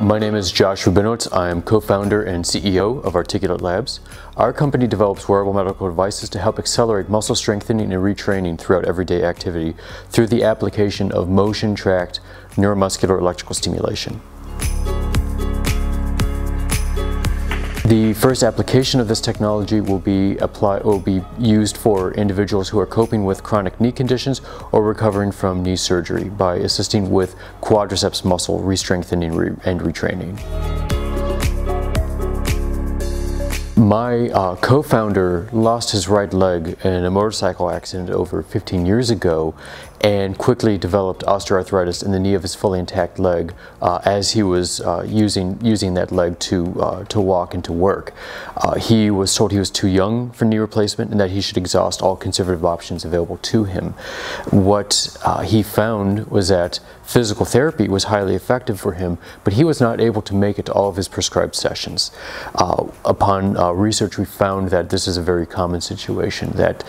My name is Josh Rubinowitz. I am co-founder and CEO of Articulate Labs. Our company develops wearable medical devices to help accelerate muscle strengthening and retraining throughout everyday activity through the application of motion-tracked neuromuscular electrical stimulation. The first application of this technology will be used for individuals who are coping with chronic knee conditions or recovering from knee surgery by assisting with quadriceps muscle re-strengthening and retraining. My co-founder lost his right leg in a motorcycle accident over 15 years ago and quickly developed osteoarthritis in the knee of his fully intact leg as he was using that leg to walk and to work. He was told he was too young for knee replacement and that he should exhaust all conservative options available to him. What he found was that physical therapy was highly effective for him, but he was not able to make it to all of his prescribed sessions. Upon research, we found that this is a very common situation, that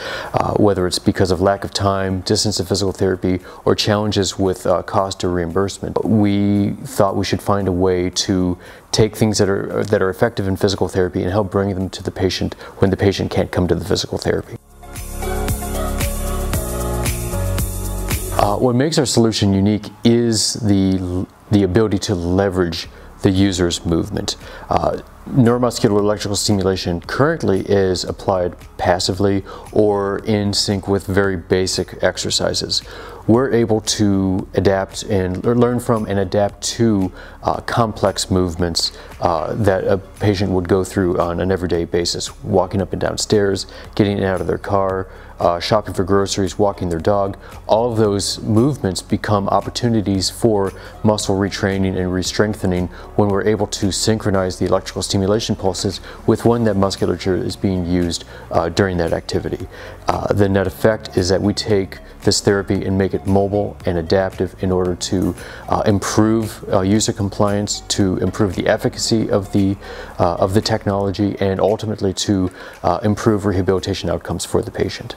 whether it's because of lack of time, distance of physical therapy, or challenges with cost or reimbursement, we thought we should find a way to take things that are effective in physical therapy and help bring them to the patient when the patient can't come to the physical therapy. What makes our solution unique is the ability to leverage the user's movement. Neuromuscular electrical stimulation currently is applied passively or in sync with very basic exercises. We're able to adapt and learn from and adapt to complex movements that a patient would go through on an everyday basis, walking up and down stairs, getting in and out of their car, shopping for groceries, walking their dog. All of those movements become opportunities for muscle retraining and re-strengthening when we're able to synchronize the electrical stimulation pulses with when that musculature is being used during that activity. The net effect is that we take this therapy and make it mobile and adaptive in order to improve user compliance, to improve the efficacy of the technology, and ultimately to improve rehabilitation outcomes for the patient.